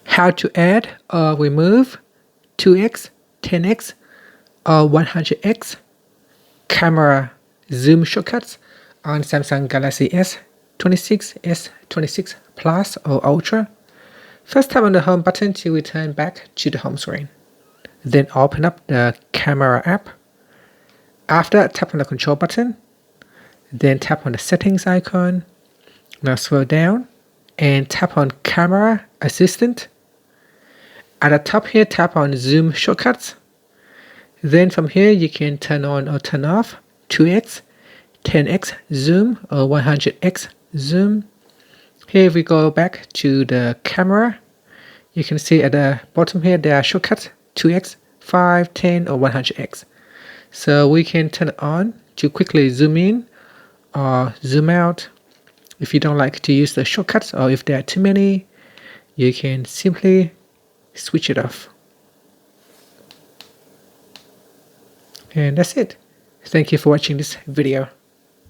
how to add or remove 2x, 10x, or 100x camera zoom shortcuts on Samsung Galaxy S26, S26 Plus or Ultra. First, tap on the home button to return back to the home screen. Then open up the camera app. After, tap on the control button. Then tap on the settings icon. Now scroll down and tap on camera assistant. At the top here, tap on zoom shortcuts. Then from here, you can turn on or turn off 2x, 10x zoom or 100x zoom. Here, if we go back to the camera, you can see at the bottom here, there are shortcuts 2x, 5, 10, or 100x. So we can turn it on to quickly zoom in or zoom out. If you don't like to use the shortcuts or if there are too many, you can simply switch it off. And that's it. Thank you for watching this video.